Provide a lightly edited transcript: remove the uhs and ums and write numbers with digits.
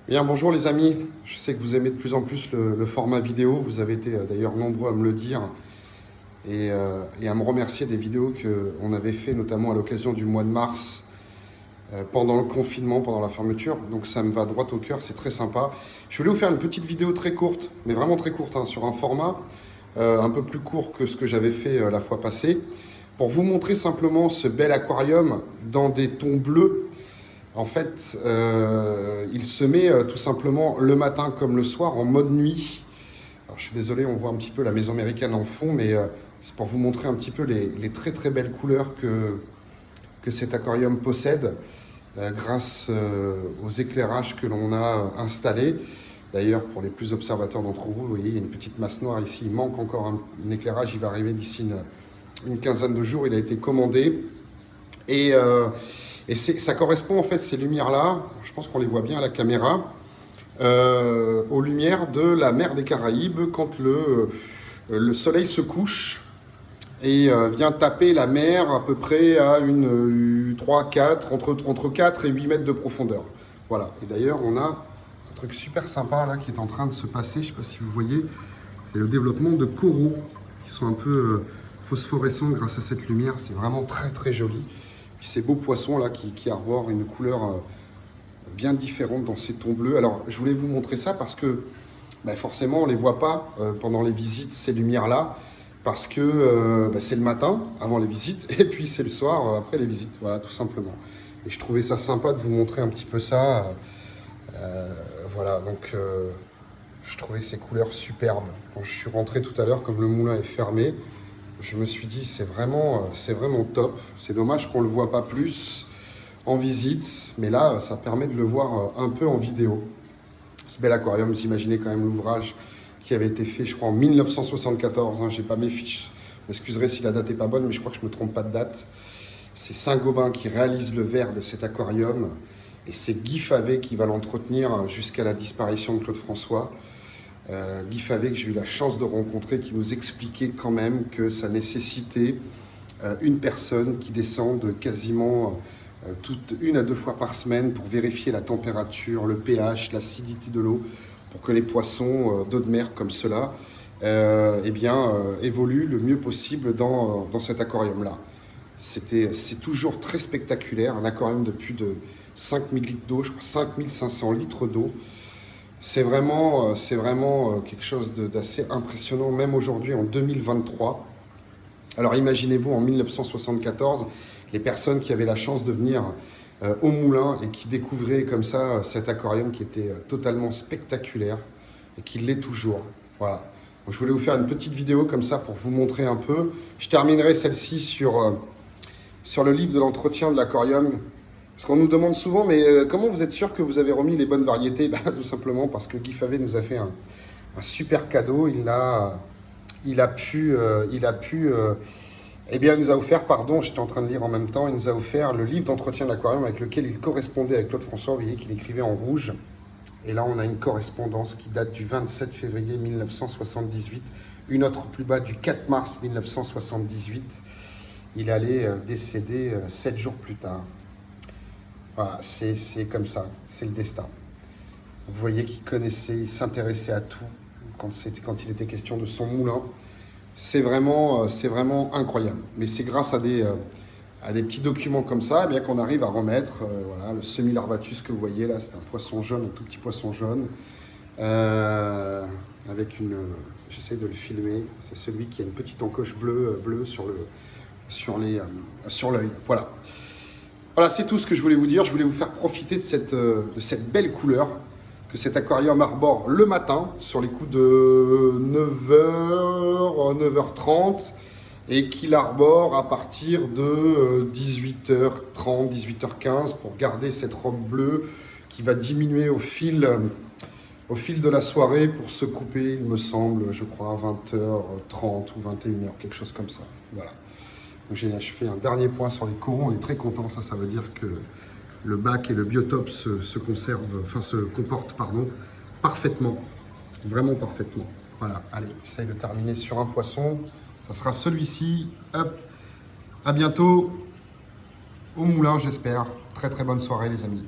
Bien, bonjour les amis. Je sais que vous aimez de plus en plus le format vidéo. Vous avez été d'ailleurs nombreux à me le dire et à me remercier des vidéos qu'on avait fait notamment à l'occasion du mois de mars pendant le confinement, pendant la fermeture. Donc ça me va droit au cœur, c'est très sympa. Je voulais vous faire une petite vidéo très courte, mais vraiment très courte, hein, sur un format un peu plus court que ce que j'avais fait la fois passée, pour vous montrer simplement ce bel aquarium dans des tons bleus. En fait, il se met tout simplement le matin comme le soir en mode nuit. Alors, je suis désolé, on voit un petit peu la maison américaine en fond, mais c'est pour vous montrer un petit peu les très très belles couleurs que cet aquarium possède grâce aux éclairages que l'on a installés. D'ailleurs, pour les plus observateurs d'entre vous, vous voyez, il y a une petite masse noire ici. Il manque encore un éclairage, il va arriver d'ici une quinzaine de jours. Il a été commandé. Et ça correspond en fait, ces lumières-là, je pense qu'on les voit bien à la caméra, aux lumières de la mer des Caraïbes quand le soleil se couche et vient taper la mer à peu près à une 3, 4, entre 4 et 8 mètres de profondeur. Voilà, et d'ailleurs on a un truc super sympa là qui est en train de se passer, je ne sais pas si vous voyez, c'est le développement de coraux qui sont un peu phosphorescents grâce à cette lumière, c'est vraiment très très joli. Puis ces beaux poissons là qui arborent une couleur bien différente dans ces tons bleus. Alors je voulais vous montrer ça parce que forcément on ne les voit pas pendant les visites, ces lumières là, parce que c'est le matin avant les visites et puis c'est le soir après les visites, voilà, tout simplement. Et je trouvais ça sympa de vous montrer un petit peu ça. Voilà, donc je trouvais ces couleurs superbes. Quand je suis rentré tout à l'heure, comme le moulin est fermé, je me suis dit, c'est vraiment top. C'est dommage qu'on ne le voit pas plus en visite, mais là, ça permet de le voir un peu en vidéo. Ce bel aquarium, vous imaginez quand même l'ouvrage qui avait été fait, je crois, en 1974. Hein, j'ai pas mes fiches. Vous m'excuserez si la date n'est pas bonne, mais je crois que je ne me trompe pas de date. C'est Saint-Gobain qui réalise le verre de cet aquarium. Et c'est Guy Favet qui va l'entretenir jusqu'à la disparition de Claude François. Guy Favet, que j'ai eu la chance de rencontrer, qui nous expliquait quand même que ça nécessitait une personne qui descende quasiment une à deux fois par semaine pour vérifier la température, le pH, l'acidité de l'eau, pour que les poissons d'eau de mer comme ceux-là évoluent le mieux possible dans cet aquarium-là. C'est toujours très spectaculaire, un aquarium de plus de 5000 litres d'eau, je crois 5500 litres d'eau. C'est vraiment quelque chose d'assez impressionnant, même aujourd'hui en 2023. Alors imaginez-vous en 1974, les personnes qui avaient la chance de venir au moulin et qui découvraient comme ça cet aquarium qui était totalement spectaculaire et qui l'est toujours. Voilà. Donc, je voulais vous faire une petite vidéo comme ça pour vous montrer un peu. Je terminerai celle-ci sur le livre de l'entretien de l'aquarium. Parce qu'on nous demande souvent, mais comment vous êtes sûr que vous avez remis les bonnes variétés? Tout simplement parce que Guy Favet nous a fait un super cadeau. Il nous a offert, pardon, j'étais en train de lire en même temps, il nous a offert le livre d'entretien de l'aquarium avec lequel il correspondait avec Claude François. Vous voyez qu'il écrivait en rouge. Et là, on a une correspondance qui date du 27 février 1978. Une autre plus bas du 4 mars 1978. Il allait décéder 7 jours plus tard. Voilà, c'est comme ça, c'est le destin. Vous voyez qu'il connaissait, il s'intéressait à tout quand il était question de son moulin. C'est vraiment incroyable. Mais c'est grâce à des petits documents comme ça qu'on arrive à remettre voilà, le semi-larvatus que vous voyez là, c'est un poisson jaune, un tout petit poisson jaune. Avec j'essaie de le filmer, c'est celui qui a une petite encoche bleue sur l'œil. Voilà. Voilà, c'est tout ce que je voulais vous dire. Je voulais vous faire profiter de cette belle couleur que cet aquarium arbore le matin sur les coups de 9h, 9h30 et qu'il arbore à partir de 18h30, 18h15 pour garder cette robe bleue qui va diminuer au fil de la soirée pour se couper, il me semble, je crois, à 20h30 ou 21h, quelque chose comme ça. Voilà. Donc j'ai fait un dernier point sur les coraux, on est très content, ça veut dire que le bac et le biotope se comportent parfaitement, vraiment parfaitement. Voilà, allez, j'essaye de terminer sur un poisson, ça sera celui-ci, hop, à bientôt au moulin j'espère, très très bonne soirée les amis.